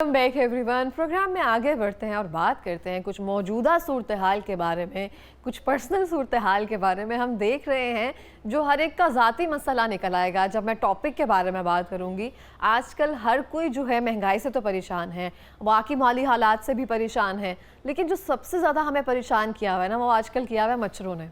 Welcome back everyone. Programme में आगे बढ़ते हैं और बात करते हैं कुछ मौजूदा सूरत हाल के बारे में, कुछ पर्सनल सूरत हाल के बारे में। हम देख रहे हैं जो हर एक का ज़ाती मसला निकल आएगा जब मैं टॉपिक के बारे में बात करूंगी। आजकल हर कोई जो है महंगाई से तो परेशान है, बाकी माली हालात से भी परेशान है, लेकिन जो सबसे ज़्यादा हमें परेशान किया हुआ है ना, वो आजकल किया हुआ है मच्छरों ने।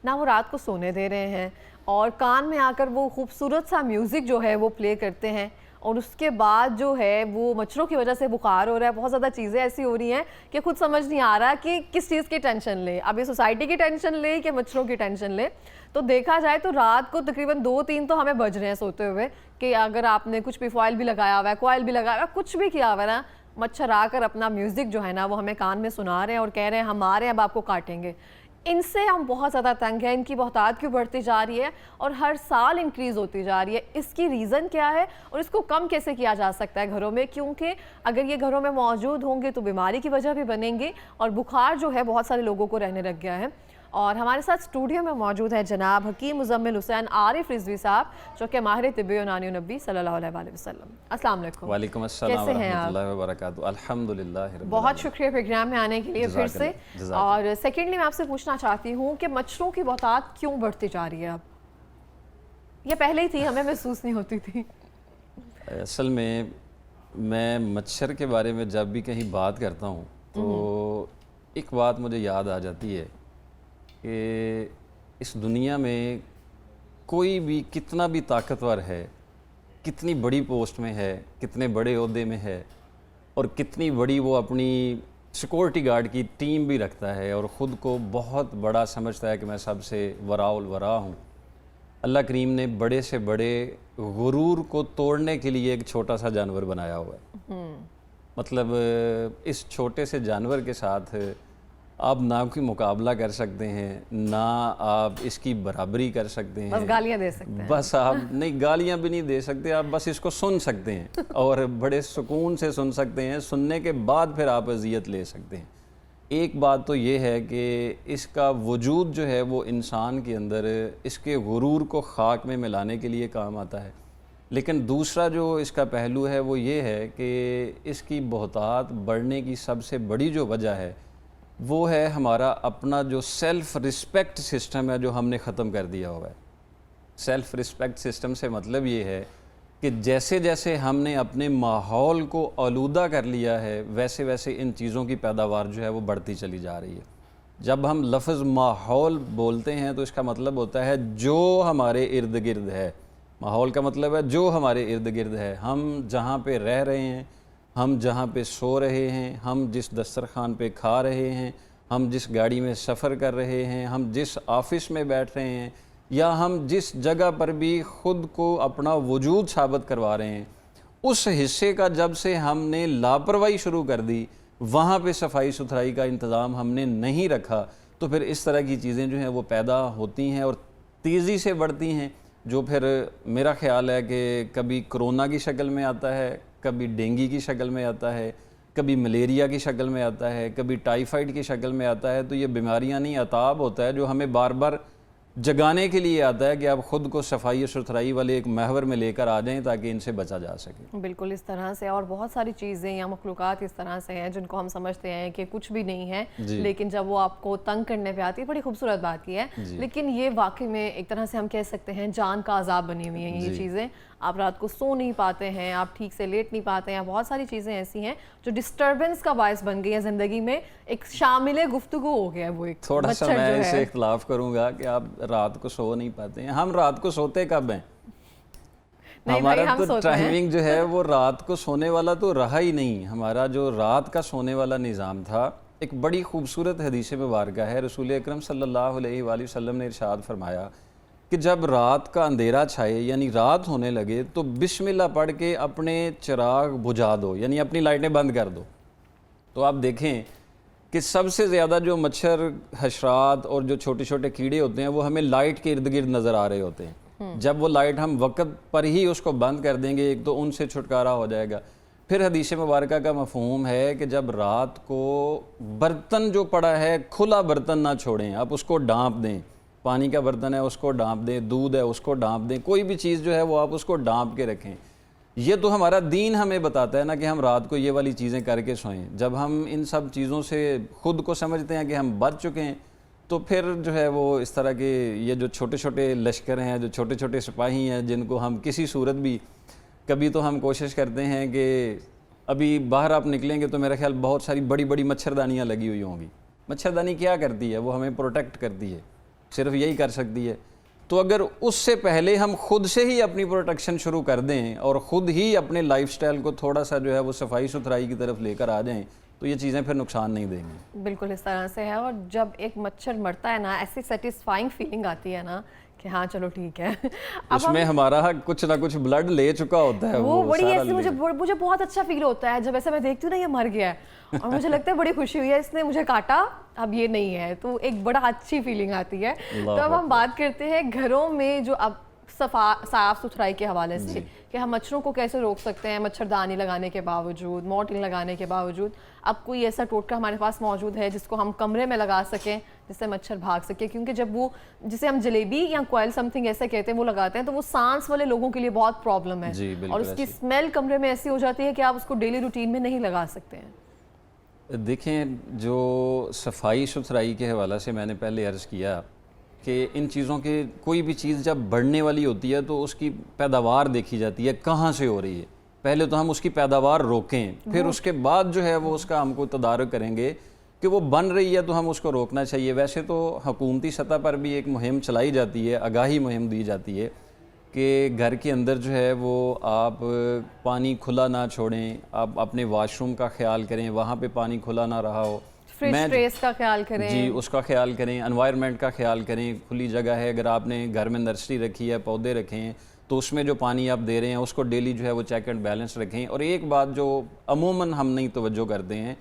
ना वो रात को सोने दे रहे हैं और कान में आकर वो खूबसूरत सा म्यूज़िक जो है वो प्ले करते हैं, और उसके बाद जो है वो मच्छरों की वजह से बुखार हो रहा है। बहुत ज़्यादा चीज़ें ऐसी हो रही हैं कि खुद समझ नहीं आ रहा कि किस चीज़ की टेंशन ले, अभी सोसाइटी की टेंशन ले कि मच्छरों की टेंशन ले। तो देखा जाए तो रात को तकरीबन 2-3 तो हमें बज रहे हैं सोते हुए कि अगर आपने कुछ भी फॉइल भी लगाया हुआ है, कॉइल भी लगाया हुआ है, कुछ भी किया हुआ है ना, मच्छर आकर अपना म्यूज़िक जो है ना वो हमें कान में सुना रहे हैं और कह रहे हैं हम आ रहे हैं, अब आपको काटेंगे। इनसे हम बहुत ज़्यादा तंग हैं। इनकी बहुतात क्यों बढ़ती जा रही है और हर साल इंक्रीज़ होती जा रही है, इसकी रीज़न क्या है और इसको कम कैसे किया जा सकता है घरों में? क्योंकि अगर ये घरों में मौजूद होंगे तो बीमारी की वजह भी बनेंगे और बुखार जो है बहुत सारे लोगों को रहने लग गया है। और हमारे साथ स्टूडियो में मौजूद है जनाब हकीम मुज़म्मिल हुसैन आरिफ रिजवी साहब, जो कि माहिर तिब्बी यूनानी नबी सल्लल्लाहु अलैहि वसल्लम। अस्सलाम वालेकुम। वालेकुम अस्सलाम व रहमतुल्लाहि व बरकातुहू। अल्हम्दुलिल्लाह। बहुत शुक्रिया प्रोग्राम में आने के लिए फिर से। और सेकेंडली मैं आपसे पूछना चाहती हूँ कि मच्छरों की बहुतात क्यों बढ़ती जा रही है अब? ये पहले ही थी, हमें महसूस नहीं होती थी। असल में मैं मच्छर के बारे में जब भी कहीं बात करता हूँ तो एक बात मुझे याद आ जाती है कि इस दुनिया में कोई भी कितना भी ताकतवर है, कितनी बड़ी पोस्ट में है, कितने बड़े ओहदे में है और कितनी बड़ी वो अपनी सिक्योरिटी गार्ड की टीम भी रखता है और ख़ुद को बहुत बड़ा समझता है कि मैं सबसे वराउल वरा हूँ, अल्लाह करीम ने बड़े से बड़े गुरूर को तोड़ने के लिए एक छोटा सा जानवर बनाया हुआ है। मतलब इस छोटे से जानवर के साथ आप ना कोई मुकाबला कर सकते हैं, ना आप इसकी बराबरी कर सकते हैं, बस गालियाँ दे सकते हैं। बस आप नहीं, गालियाँ भी नहीं दे सकते, आप बस इसको सुन सकते हैं और बड़े सुकून से सुन सकते हैं। सुनने के बाद फिर आप अजियत ले सकते हैं। एक बात तो ये है कि इसका वजूद जो है वो इंसान के अंदर इसके गुरूर को खाक में मिलाने के लिए काम आता है। लेकिन दूसरा जो इसका पहलू है वो ये है कि इसकी बहुतात बढ़ने की सबसे बड़ी जो वजह है वो है हमारा अपना जो सेल्फ़ रिस्पेक्ट सिस्टम है, जो हमने ख़त्म कर दिया हुआ है। सेल्फ़ रिस्पेक्ट सिस्टम से मतलब ये है कि जैसे जैसे हमने अपने माहौल को आलूदा कर लिया है, वैसे वैसे इन चीज़ों की पैदावार जो है वो बढ़ती चली जा रही है। जब हम लफ्ज़ माहौल बोलते हैं तो इसका मतलब होता है जो हमारे इर्द गिर्द है। माहौल का मतलब है जो हमारे इर्द गिर्द है, हम जहाँ पे रह रहे हैं, हम जहाँ पे सो रहे हैं, हम जिस दस्तरखान पे खा रहे हैं, हम जिस गाड़ी में सफ़र कर रहे हैं, हम जिस ऑफ़िस में बैठ रहे हैं, या हम जिस जगह पर भी ख़ुद को अपना वजूद साबित करवा रहे हैं, उस हिस्से का जब से हमने लापरवाही शुरू कर दी, वहाँ पे सफाई सुथराई का इंतज़ाम हमने नहीं रखा, तो फिर इस तरह की चीज़ें जो हैं वो पैदा होती हैं और तेज़ी से बढ़ती हैं, जो फिर मेरा ख़्याल है कि कभी कोरोना की शक्ल में आता है, कभी डेंगू की शक्ल में आता है, कभी मलेरिया की शक्ल में आता है, कभी टाइफाइड की शक्ल में आता है। तो ये बीमारियां नहीं, अताब होता है जो हमें बार बार जगाने के लिए आता है कि आप ख़ुद को सफाई और सुथराई वाले एक महवर में लेकर आ जाएं ताकि इनसे बचा जा सके। बिल्कुल इस तरह से। और बहुत सारी चीज़ें या मखलूक़ात इस तरह से हैं जिनको हम समझते हैं कि कुछ भी नहीं है, लेकिन जब वो आपको तंग करने पे आती है, बड़ी खूबसूरत बात की है, लेकिन ये वाकई में एक तरह से हम कह सकते हैं जान का अजाब बनी हुई हैं ये चीज़ें। आप रात को सो नहीं पाते हैं, आप ठीक से लेट नहीं पाते हैं, बहुत सारी चीज़ें ऐसी हैं जो डिस्टर्बेंस का बायस बन गई है ज़िंदगी में। एक शामिल गुफ्तगू हो गया है वो एक। थोड़ा सा मैं इससे इख्तलाफ करूँगा कि आप रात को सो नहीं पाते हैं। हम रात को सोते कब हैं? हमारा तो टाइमिंग जो है वो रात को सोने वाला तो रहा ही नहीं। हमारा जो रात का सोने वाला निज़ाम था, एक बड़ी खूबसूरत हदीस मुबारका है, रसूल अकरम सल्लल्लाहु अलैहि वसल्लम ने इरशाद फरमाया कि जब रात का अंधेरा छाए यानी रात होने लगे तो बिस्मिल्लाह पढ़ के अपने चिराग बुझा दो, यानी अपनी लाइटें बंद कर दो। तो आप देखें कि सबसे ज़्यादा जो मच्छर, हशरात और जो छोटे छोटे कीड़े होते हैं वो हमें लाइट के इर्द गिर्द नज़र आ रहे होते हैं। जब वो लाइट हम वक्त पर ही उसको बंद कर देंगे, एक तो उनसे छुटकारा हो जाएगा। फिर हदीस मुबारका का मफ़हूम है कि जब रात को बर्तन जो पड़ा है, खुला बर्तन ना छोड़ें, आप उसको ढाँप दें। पानी का बर्तन है उसको ढाँप दें, दूध है उसको ढाँप दें, कोई भी चीज़ जो है वो आप उसको ढाँप के रखें। ये तो हमारा दीन हमें बताता है ना कि हम रात को ये वाली चीज़ें करके सोएं। जब हम इन सब चीज़ों से खुद को समझते हैं कि हम बच चुके हैं, तो फिर जो है वो इस तरह के ये जो छोटे छोटे लश्कर हैं, जो छोटे छोटे सिपाही हैं, जिनको हम किसी सूरत भी कभी तो हम कोशिश करते हैं कि अभी बाहर आप निकलेंगे तो मेरा ख्याल बहुत सारी बड़ी बड़ी मच्छरदानियाँ लगी हुई होंगी। मच्छरदानी क्या करती है? वो हमें प्रोटेक्ट करती है, सिर्फ यही कर सकती है। तो अगर उससे पहले हम खुद से ही अपनी प्रोटेक्शन शुरू कर दें और ख़ुद ही अपने लाइफस्टाइल को थोड़ा सा जो है वो सफाई सुथराई की तरफ लेकर आ जाएं, तो ये चीज़ें फिर नुकसान नहीं देंगी। बिल्कुल इस तरह से है। और जब एक मच्छर मरता है ना, ऐसी सेटिस्फाइंग फीलिंग आती है ना कि हाँ चलो ठीक है। अब उसमें हमारा कुछ ना कुछ ब्लड ले चुका होता है, वो बड़ी सारा ऐसी मुझे बहुत अच्छा फील होता है जब ऐसे मैं देखती हूँ ना ये मर गया है और मुझे लगता है बड़ी खुशी हुई है, इसने मुझे काटा, अब ये नहीं है, तो एक बड़ा अच्छी फीलिंग आती है। तो अब हम बात करते हैं घरों में जो अब साफ सुथराई के हवाले से कि हम मच्छरों को कैसे रोक सकते हैं मच्छरदानी लगाने के बावजूद, मॉर्टिन लगाने के बावजूद। अब कोई ऐसा टोटका हमारे पास मौजूद है जिसको हम कमरे में लगा सकें जिससे मच्छर भाग सके? क्योंकि जब वो जिसे हम जलेबी या कोयल समथिंग ऐसे कहते हैं वो लगाते हैं तो वो सांस वाले लोगों के लिए बहुत प्रॉब्लम है और उसकी स्मेल कमरे में ऐसी हो जाती है कि आप उसको डेली रूटीन में नहीं लगा सकते हैं। देखें, जो सफाई सुथराई के हवाले से मैंने पहले अर्ज़ किया कि इन चीज़ों के कोई भी चीज़ जब बढ़ने वाली होती है तो उसकी पैदावार देखी जाती है कहाँ से हो रही है। पहले तो हम उसकी पैदावार रोकें, फिर उसके बाद जो है वो उसका हमको तदारुक करेंगे कि वो बन रही है तो हम उसको रोकना चाहिए। वैसे तो हुकूमती सतह पर भी एक मुहिम चलाई जाती है, आगाही मुहिम दी जाती है कि घर के अंदर जो है वो आप पानी खुला ना छोड़ें, आप अपने वाशरूम का ख्याल करें, वहाँ पे पानी खुला ना रहा हो, फ्रिज स्पेस का ख्याल करें, जी उसका ख्याल करें, एनवायरनमेंट का ख्याल करें। खुली जगह है, अगर आपने घर में नर्सरी रखी है, पौधे रखे हैं, तो उसमें जो पानी आप दे रहे हैं उसको डेली जो है वो चेक एंड बैलेंस रखें। और एक बात जो अमूमन हम नहीं तवज्जो करते हैं,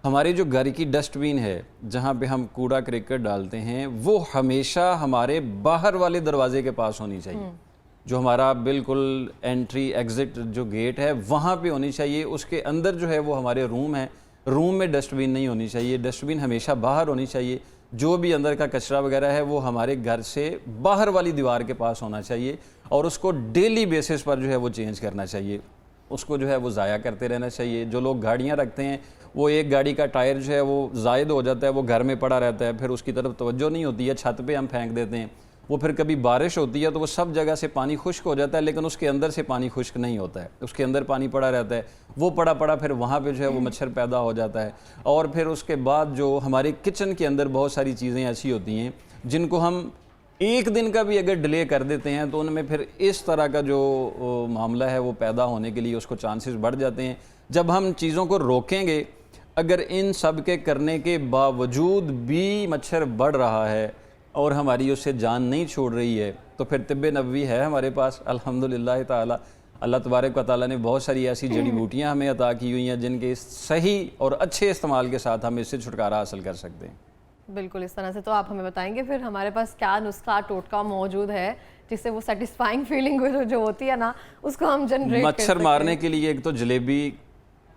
हमारी जो घर की डस्टबिन है जहाँ पे हम कूड़ा करकट डालते हैं वो हमेशा हमारे बाहर वाले दरवाजे के पास होनी चाहिए। जो हमारा बिल्कुल एंट्री एग्ज़िट जो गेट है वहाँ पे होनी चाहिए। उसके अंदर जो है वो हमारे रूम है, रूम में डस्टबिन नहीं होनी चाहिए, डस्टबिन हमेशा बाहर होनी चाहिए। जो भी अंदर का कचरा वगैरह है वो हमारे घर से बाहर वाली दीवार के पास होना चाहिए और उसको डेली बेसिस पर जो है वो चेंज करना चाहिए। उसको जो है वो ज़ाया करते रहना चाहिए। जो लोग गाड़ियाँ रखते हैं वो एक गाड़ी का टायर जो है वो ज़ायद हो जाता है, वो घर में पड़ा रहता है, फिर उसकी तरफ तवज्जो नहीं होती है, छत पे हम फेंक देते हैं। वो फिर कभी बारिश होती है तो वो सब जगह से पानी खुश्क हो जाता है, लेकिन उसके अंदर से पानी खुश्क नहीं होता है, उसके अंदर पानी पड़ा रहता है। वो पड़ा पड़ा फिर वहाँ पे जो है वो मच्छर पैदा हो जाता है। और फिर उसके बाद जो हमारे किचन के अंदर बहुत सारी चीज़ें ऐसी होती हैं जिनको हम एक दिन का भी अगर डिले कर देते हैं तो उनमें फिर इस तरह का जो मामला है वो पैदा होने के लिए उसको चांसेस बढ़ जाते हैं। जब हम चीज़ों को रोकेंगे, अगर इन सब के करने के बावजूद भी मच्छर बढ़ रहा है और हमारी उससे जान नहीं छोड़ रही है, तो फिर तिब्बे नबवी है हमारे पास अल्हम्दुलिल्लाह ताला। अल्लाह तबारक व तआला ने बहुत सारी ऐसी जड़ी बूटियाँ हमें अता की हुई हैं जिनके सही और अच्छे इस्तेमाल के साथ हम इससे छुटकारा हासिल कर सकते हैं। बिल्कुल इस तरह से। तो आप हमें बताएंगे फिर हमारे पास क्या नुस्खा टोटका मौजूद है जिससे वो सेटिस्फाइंग फीलिंग जो होती है ना उसको हम जनरेट कर मच्छर मारने के लिए एक तो जलेबी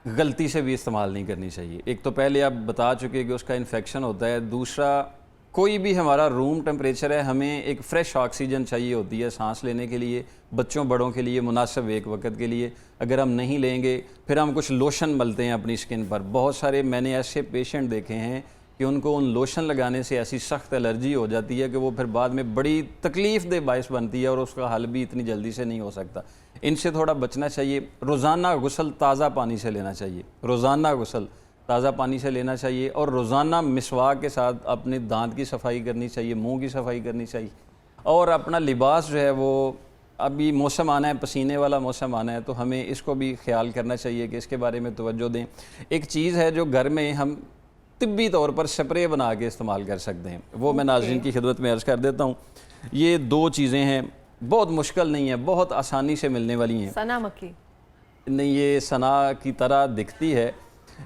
गलती से भी इस्तेमाल नहीं करनी चाहिए। एक तो पहले आप बता चुके कि उसका इन्फेक्शन होता है। दूसरा, कोई भी हमारा रूम टेम्परेचर है, हमें एक फ़्रेश ऑक्सीजन चाहिए होती है सांस लेने के लिए, बच्चों बड़ों के लिए मुनासिब एक वक्त के लिए। अगर हम नहीं लेंगे फिर हम कुछ लोशन मलते हैं अपनी स्किन पर। बहुत सारे मैंने ऐसे पेशेंट देखे हैं कि उनको उन लोशन लगाने से ऐसी सख्त एलर्जी हो जाती है कि वो फिर बाद में बड़ी तकलीफ़ दे बायस बनती है और उसका हल भी इतनी जल्दी से नहीं हो सकता। इनसे थोड़ा बचना चाहिए। रोज़ाना गुस्ल ताज़ा पानी से लेना चाहिए, रोज़ाना गुस्ल ताज़ा पानी से लेना चाहिए और रोज़ाना मिसवाक के साथ अपने दांत की सफाई करनी चाहिए, मुंह की सफाई करनी चाहिए। और अपना लिबास जो है वो, अभी मौसम आना है, पसीने वाला मौसम आना है, तो हमें इसको भी ख्याल करना चाहिए कि इसके बारे में तवज्जो दें। एक चीज़ है जो घर में हम तिब्बी तौर पर स्प्रे बना के इस्तेमाल कर सकते हैं, वो मैं नाज़रीन की खिदमत में अर्ज़ कर देता हूँ। ये दो चीज़ें हैं, बहुत मुश्किल नहीं है, बहुत आसानी से मिलने वाली हैं। सना मक्खी नहीं, ये सना की तरह दिखती है,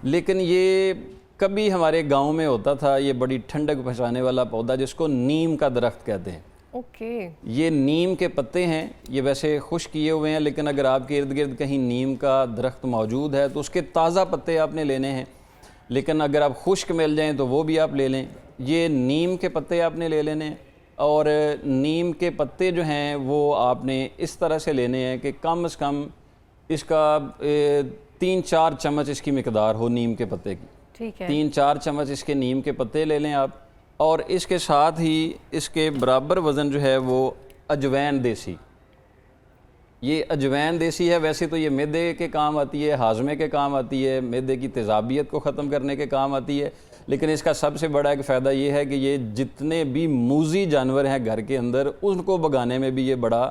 लेकिन ये कभी हमारे गांव में होता था। ये बड़ी ठंडक पहुँचाने वाला पौधा जिसको नीम का दरख्त कहते हैं। ओके। ये नीम के पत्ते हैं, ये वैसे खुश्क किए हुए हैं, लेकिन अगर आपके इर्द गिर्द कहीं नीम का दरख्त मौजूद है तो उसके ताज़ा पत्ते आपने लेने हैं, लेकिन अगर आप खुश्क मिल जाएँ तो वो भी आप ले लें। ये नीम के पत्ते आपने ले लेने और नीम के पत्ते जो हैं वो आपने इस तरह से लेने हैं कि कम से कम इसका 3-4 चम्मच इसकी मिकदार हो नीम के पत्ते की, ठीक है। 3-4 चम्मच इसके नीम के पत्ते ले लें आप। और इसके साथ ही इसके बराबर वज़न जो है वो अजवैन देसी, ये अजवैन देसी है। वैसे तो ये मैदे के काम आती है, हाजमे के काम आती है, मैदे की तेज़ाबियत को ख़त्म करने के काम आती है, लेकिन इसका सबसे बड़ा एक फ़ायदा ये है कि ये जितने भी मूज़ी जानवर हैं घर के अंदर उनको भगाने में भी ये बड़ा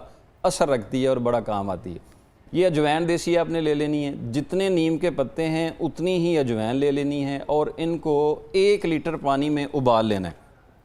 असर रखती है और बड़ा काम आती है। ये अजवैन देसी आपने ले लेनी है, जितने नीम के पत्ते हैं उतनी ही अजवैन ले लेनी है और इनको 1 लीटर पानी में उबाल लेना है।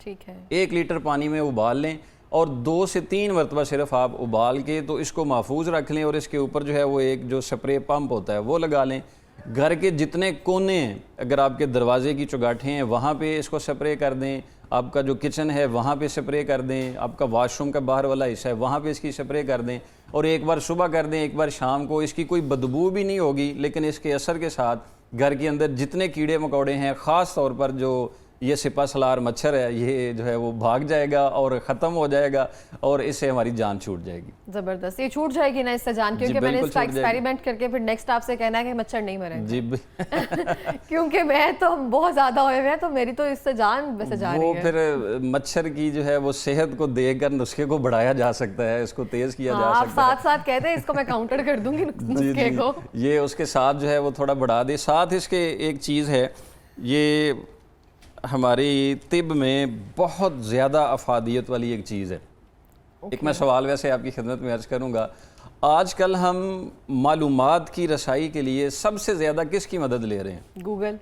ठीक है। 1 लीटर पानी में उबाल लें और 2 से 3 मरतबा सिर्फ आप उबाल के तो इसको महफूज रख लें और इसके ऊपर जो है वो एक जो स्प्रे पंप होता है वो लगा लें। घर के जितने कोने हैं, अगर आपके दरवाजे की चौगाठें हैं वहाँ पे इसको स्प्रे कर दें, आपका जो किचन है वहाँ पे स्प्रे कर दें, आपका वॉशरूम का बाहर वाला हिस्सा है वहाँ पे इसकी स्प्रे कर दें और एक बार सुबह कर दें, एक बार शाम को। इसकी कोई बदबू भी नहीं होगी, लेकिन इसके असर के साथ घर के अंदर जितने कीड़े मकोड़े हैं, ख़ास तौर पर जो ये सिपा सलार मच्छर है, ये जो है वो भाग जाएगा और ख़त्म हो जाएगा और इससे हमारी जान छूट जाएगी। ज़बरदस्त, ये छूट जाएगी ना इससे जान, क्योंकि मैंने इसका एक्सपेरिमेंट करके फिर नेक्स्ट आपसे कहना है कि मच्छर नहीं मरेंगे जी क्योंकि मैं तो बहुत ज़्यादा हुए हैं तो मेरी तो इससे जान वैसे जा रही है। वो फिर मच्छर की जो है वो सेहत को देकर नुस्खे को बढ़ाया जा सकता है, इसको तेज़ किया जा आप सकता है। साथ साथ कहते हैं इसको मैं काउंटर कर दूंगी नुस्खे को। ये उसके साथ जो है वो थोड़ा बढ़ा दे। साथ इसके एक चीज़ है, ये हमारी तिब में बहुत ज़्यादा अफादियत वाली एक चीज़ है। एक मैं सवाल वैसे आपकी खिदमत में अर्ज़ करूँगा, आजकल हम मालूमात की रसाई के लिए सबसे ज़्यादा किसकी मदद ले रहे हैं? गूगल।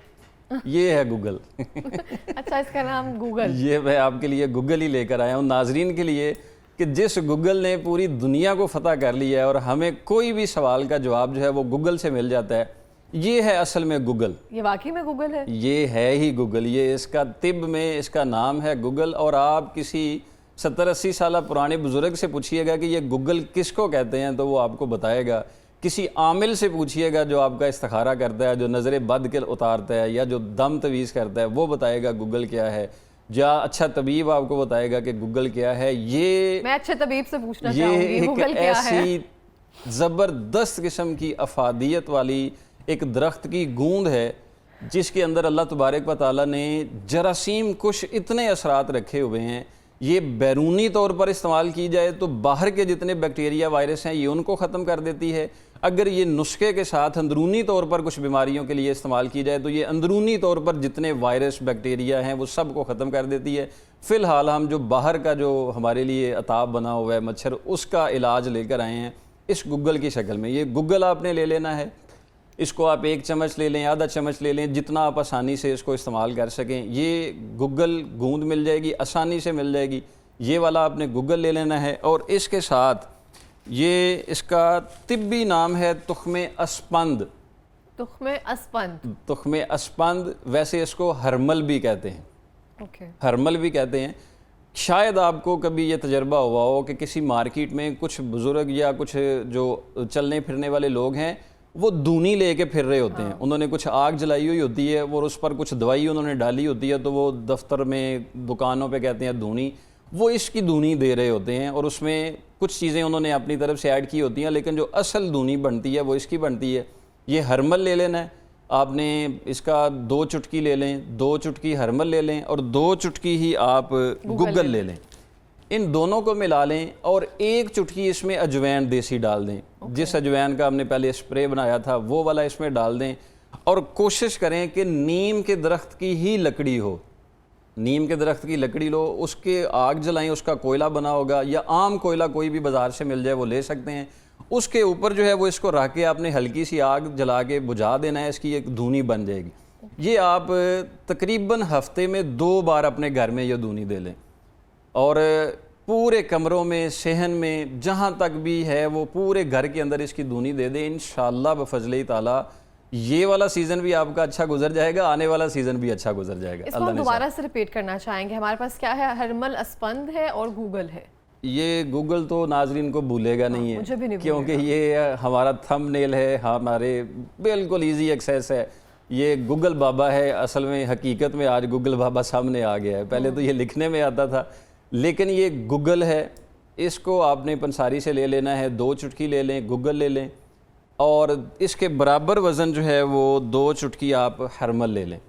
ये है गूगल अच्छा, इसका नाम गूगल। ये मैं आपके लिए गूगल ही लेकर आया हूँ नाजरीन के लिए कि जिस गूगल ने पूरी दुनिया को फतह कर लिया है और हमें कोई भी सवाल का जवाब जो है वो गूगल से मिल जाता है। ये है असल में गूगल। ये वाकई में गूगल है? ये है ही गूगल। ये इसका तिब में इसका नाम है गूगल। और आप किसी 70-80 साल पुराने बुजुर्ग से पूछिएगा कि ये गूगल किसको कहते हैं तो वो आपको बताएगा। किसी आमिल से पूछिएगा जो आपका इस्तिखारा करता है, जो नज़र बद के उतारता है या जो दम तवीज़ करता है, वो बताएगा गूगल क्या है। या अच्छा तबीब आपको बताएगा कि गूगल क्या है। ये मैं अच्छे तबीब से पूछना चाहूंगी गूगल क्या है। ऐसी ज़बरदस्त किस्म की अफादियत वाली एक दरख्त की गूंद है जिसके अंदर अल्लाह तबारक व तआला ने जरासीम कुछ इतने असरात रखे हुए हैं। ये बैरूनी तौर पर इस्तेमाल की जाए तो बाहर के जितने बैक्टीरिया वायरस हैं ये उनको ख़त्म कर देती है। अगर ये नुस्खे के साथ अंदरूनी तौर पर कुछ बीमारियों के लिए इस्तेमाल की जाए तो ये अंदरूनी तौर पर जितने वायरस बैक्टीरिया हैं वो सब को ख़त्म कर देती है। फ़िलहाल हम जो बाहर का जो हमारे लिए अताब बना हुआ है मच्छर, उसका इलाज लेकर आए हैं इस गूगल की शक्ल में। ये गूगल आपने ले लेना है, इसको आप 1 चम्मच ले लें, आधा चम्मच ले लें, जितना आप आसानी से इसको इस्तेमाल कर सकें। ये गूगल गूंद मिल जाएगी, आसानी से मिल जाएगी। ये वाला आपने गूगल ले लेना है और इसके साथ ये इसका तिब्बी नाम है तुख्मे अस्पंद। तुख्मे अस्पंद? तुख्मे अस्पंद, वैसे इसको हरमल भी कहते हैं। ओके। हरमल भी कहते हैं। शायद आपको कभी ये तजर्बा हुआ हो कि किसी मार्केट में कुछ बुज़ुर्ग या कुछ जो चलने फिरने वाले लोग हैं वो दूनी लेके फिर रहे होते हैं। उन्होंने कुछ आग जलाई हुई होती है और उस पर कुछ दवाई उन्होंने डाली होती है, तो वो दफ्तर में दुकानों पे कहते हैं दूनी, वो इसकी दूनी दे रहे होते हैं और उसमें कुछ चीज़ें उन्होंने अपनी तरफ से ऐड की होती हैं, लेकिन जो असल दूनी बनती है वो इसकी बनती है। ये हरमल ले लेना है आपने, इसका 2 चुटकी ले लें, 2 चुटकी हरमल ले लें और 2 चुटकी ही आप गूगल ले लें। इन दोनों को मिला लें और 1 चुटकी इसमें अजवैन देसी डाल दें। जिस अजवैन का हमने पहले स्प्रे बनाया था वो वाला इसमें डाल दें और कोशिश करें कि नीम के दरख्त की ही लकड़ी हो। नीम के दरख्त की लकड़ी लो, उसके आग जलाएं, उसका कोयला बना होगा या आम कोयला कोई भी बाज़ार से मिल जाए वो ले सकते हैं। उसके ऊपर जो है वो इसको रख के आपने हल्की सी आग जला के बुझा देना है, इसकी एक धूनी बन जाएगी। ये आप तकरीबन हफ्ते में 2 बार अपने घर में ये धूनी दे लें और पूरे कमरों में, सहन में, जहाँ तक भी है वो पूरे घर के अंदर इसकी धूनी दे दें। इंशाअल्लाह बफज़ल ताला ये वाला सीज़न भी आपका अच्छा गुजर जाएगा, आने वाला सीज़न भी अच्छा गुजर जाएगा। इसको हम दोबारा से रिपीट करना चाहेंगे। हमारे पास क्या है? हरमल अस्पंद है और गूगल है। ये गूगल तो नाजरीन को भूलेगा नहीं है, मुझे भी नहीं क्योंकि ये हमारा थंबनेल है, हमारे बिल्कुल इजी एक्सेस है। ये गूगल बाबा है। असल में हकीकत में आज गूगल बाबा सामने आ गया है। पहले तो ये लिखने में आता था, लेकिन ये गूगल है। इसको आपने पंसारी से ले लेना है, 2 चुटकी ले लें, गूगल ले लें। और इसके बराबर वज़न जो है वो 2 चुटकी आप हरमल ले लें।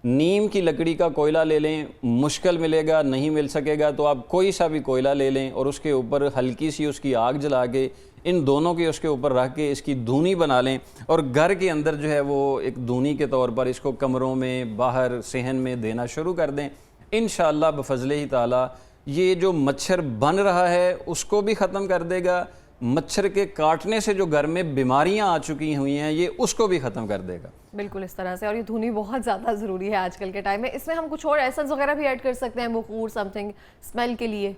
नीम की लकड़ी का कोयला ले लें, मुश्किल मिलेगा, नहीं मिल सकेगा तो आप कोई सा भी कोयला ले लें और उसके ऊपर हल्की सी उसकी आग जला के इन दोनों के उसके ऊपर रख के इसकी धूनी बना लें और घर के अंदर जो है वो एक धूनी के तौर पर इसको कमरों में, बाहर, सहन में देना शुरू कर दें। इंशाअल्लाह बफज़ले ही ताला ये जो मच्छर बन रहा है उसको भी ख़त्म कर देगा, मच्छर के काटने से जो घर में बीमारियां आ चुकी हुई हैं ये उसको भी ख़त्म कर देगा। बिल्कुल इस तरह से, और ये धुनी बहुत ज़्यादा ज़रूरी है आजकल के टाइम में। इसमें हम कुछ और एसेंस वगैरह भी ऐड कर सकते हैं, बखूर समथिंग स्मेल के लिए?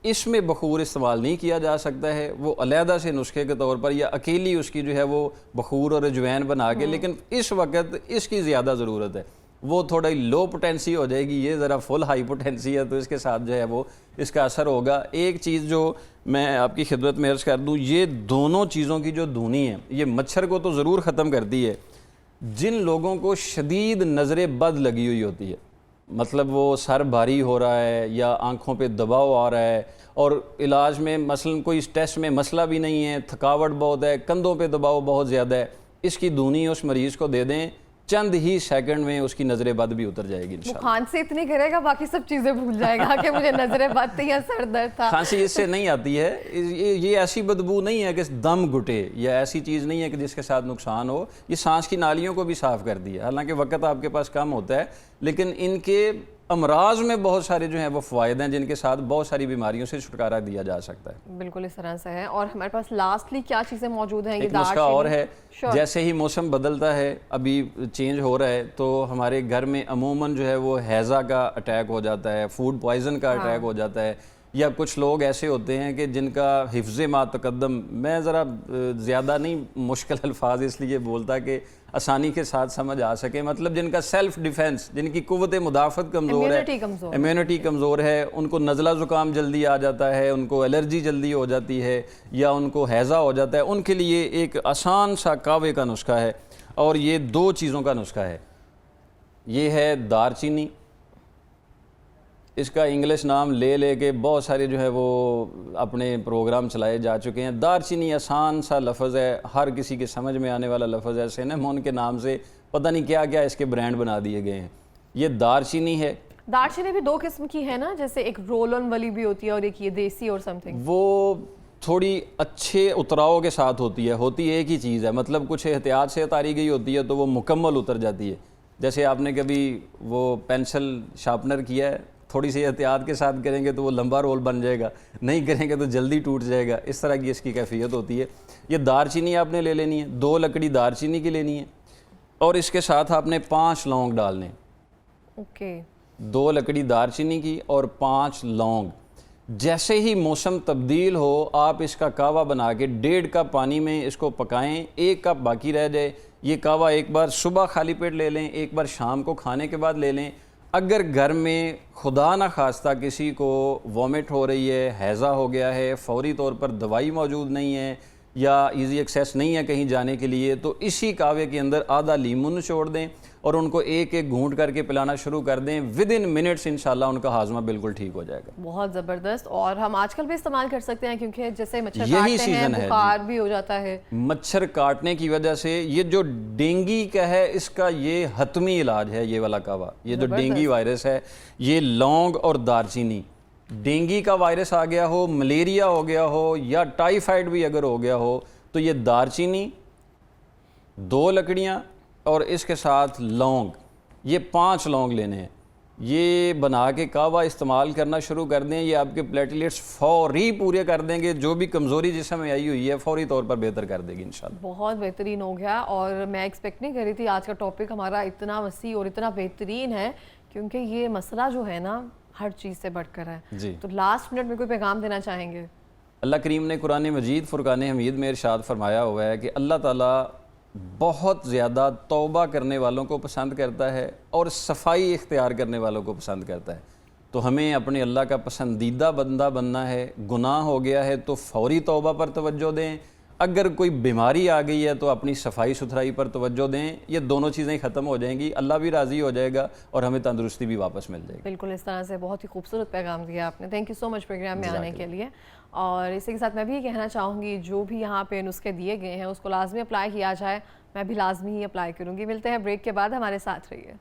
इसमें बखूर इस्तेमाल नहीं किया जा सकता है, वो अलहदा से नुस्खे के तौर पर या अकेली उसकी जो है वो बखूर और अजवैन बना के, लेकिन इस वक्त इसकी ज़्यादा ज़रूरत है। वो थोड़ा लो पोटेंसी हो जाएगी, ये ज़रा फुल हाई पोटेंसी है तो इसके साथ जो है वो इसका असर होगा। एक चीज़ जो मैं आपकी खिदमत में अर्ज़ कर दूँ, ये दोनों चीज़ों की जो धुनी है ये मच्छर को तो ज़रूर ख़त्म करती है। जिन लोगों को शदीद नज़र बद लगी हुई होती है, मतलब वो सर भारी हो रहा है या आँखों पे दबाव आ रहा है और इलाज में मसलन कोई टेस्ट में मसला भी नहीं है, थकावट बहुत है, कंधों पे दबाव बहुत ज़्यादा है, इसकी धुनी उस मरीज़ को दे दें, चंद ही सेकंड में उसकी नजरे बद भी उतर जाएगी इंशाल्लाह। खांसी इतनी करेगा बाकी सब चीजें भूल जाएगा कि मुझे नजरे बद थी या सर दर्द था। खांसी इससे नहीं आती है, ये ऐसी बदबू नहीं है कि दम घुटे या ऐसी चीज़ नहीं है कि जिसके साथ नुकसान हो, ये सांस की नालियों को भी साफ़ कर दिया। हालांकि वक्त आपके पास कम होता है, लेकिन इनके अमराज में बहुत सारे जो हैं वो फ़ायदे हैं जिनके साथ बहुत सारी बीमारियों से छुटकारा दिया जा सकता है। बिल्कुल इस तरह से है। और हमारे पास लास्टली क्या चीज़ें मौजूद हैं? एक नुस्खा और है, जैसे ही मौसम बदलता है, अभी चेंज हो रहा है, तो हमारे घर में अमूमन जो है वो हैज़ा का अटैक हो जाता है, फूड पॉइज़न का अटैक हो जाता है, या कुछ लोग ऐसे होते हैं कि जिनका हिफ्ज़ मा तक़द्दम, मैं ज़रा ज़्यादा नहीं मुश्किल अल्फाज इसलिए बोलता कि आसानी के साथ समझ आ सके, मतलब जिनका सेल्फ डिफेंस, जिनकी कुव्वत मुदाफ़त कमज़ोर है, इम्यूनिटी कमज़ोर है, उनको नज़ला ज़ुकाम जल्दी आ जाता है, उनको एलर्जी जल्दी हो जाती है या उनको हैज़ा हो जाता है, उनके लिए एक आसान सा कावे का नुस्खा है और ये 2 चीज़ों का नुस्खा है। ये है दारचीनी, इसका इंग्लिश नाम ले लेके बहुत सारे जो है वो अपने प्रोग्राम चलाए जा चुके हैं। दारचीनी आसान सा लफ्ज़ है, हर किसी के समझ में आने वाला लफ्ज़ है। सिनेमोन के नाम से पता नहीं क्या क्या इसके ब्रांड बना दिए गए हैं। ये दारचीनी है। दारचीनी भी 2 किस्म की है ना, जैसे एक रोल ऑन वाली भी होती है और एक ये देसी और समथिंग। वो थोड़ी अच्छे उतराव के साथ होती है, होती एक ही चीज़ है, मतलब कुछ एहतियात से उतारी गई होती है तो वो मुकम्मल उतर जाती है। जैसे आपने कभी वो पेंसिल शार्पनर किया है, थोड़ी सी एहतियात के साथ करेंगे तो वो लंबा रोल बन जाएगा, नहीं करेंगे तो जल्दी टूट जाएगा। इस तरह की इसकी कैफियत होती है। ये दारचीनी आपने ले लेनी है, 2 लकड़ी दारचीनी की लेनी है और इसके साथ आपने 5 लौंग डालने। ओके। 2 लकड़ी दारचीनी की और 5 लौंग। जैसे ही मौसम तब्दील हो आप इसका कावा बना के 1.5 कप पानी में इसको पकाएं, 1 कप बाकी रह जाए। ये कावा एक बार सुबह खाली पेट ले लें, एक बार शाम को खाने के बाद ले लें। अगर घर में खुदा ना खास्ता किसी को वॉमिट हो रही है, हैज़ा हो गया है, फौरी तौर पर दवाई मौजूद नहीं है या इजी एक्सेस नहीं है कहीं जाने के लिए, तो इसी कावे के अंदर आधा लीमू निचोड़ दें और उनको एक एक घूंट करके पिलाना शुरू कर दें। विद इन मिनट्स इंशाल्लाह उनका हाजमा बिल्कुल ठीक हो जाएगा। बहुत ज़बरदस्त। और हम आजकल भी इस्तेमाल कर सकते हैं क्योंकि जैसे मच्छर यही काटते हैं, बुखार भी हो जाता है। मच्छर काटने की वजह से ये जो डेंगी का है, इसका ये हतमी इलाज है, ये वाला कावा। ये जो डेंगी वायरस है, ये लौंग और दारचीनी, डेंगी का वायरस आ गया हो, मलेरिया हो गया हो या टाइफाइड भी अगर हो गया हो, तो ये दारचीनी, 2 लकड़ियाँ और इसके साथ लौंग, ये 5 लौंग लेने हैं। ये बना के कावा इस्तेमाल करना शुरू कर दें, ये आपके प्लेटलेट्स फौरी पूरे कर देंगे। जो भी कमज़ोरी जिसम में आई हुई है फौरी तौर पर बेहतर कर देगी इंशाल्लाह। बहुत बेहतरीन हो गया। और मैं एक्सपेक्ट नहीं कर रही थी आज का टॉपिक हमारा इतना वसी और इतना बेहतरीन है, क्योंकि ये मसला जो है ना हर चीज़ से बढ़कर है जी। तो लास्ट मिनट में कोई पैगाम देना चाहेंगे? अल्लाह करीम ने कुरान मजीद फुरकान हमीद में इरशाद फरमाया हुआ है कि अल्लाह ताला बहुत ज़्यादा तौबा करने वालों को पसंद करता है और सफाई इख्तियार करने वालों को पसंद करता है। तो हमें अपने अल्लाह का पसंदीदा बंदा बनना है। गुनाह हो गया है तो फौरी तौबा पर तवज्जो दें, अगर कोई बीमारी आ गई है तो अपनी सफाई सुथराई पर तवज्जो दें, ये दोनों चीज़ें ख़त्म हो जाएंगी, अल्लाह भी राज़ी हो जाएगा और हमें तंदुरुस्ती भी वापस मिल जाएगी। बिल्कुल, इस तरह से बहुत ही खूबसूरत पैगाम दिया आपने। Thank you so much program में आने के लिए। और इसी के साथ मैं भी कहना चाहूँगी, जो भी यहाँ पे नुस्खे दिए गए हैं उसको लाजमी अप्लाई किया जाए। मैं भी लाजमी ही अप्लाई करूँगी। मिलते हैं ब्रेक के बाद, हमारे साथ रहिए।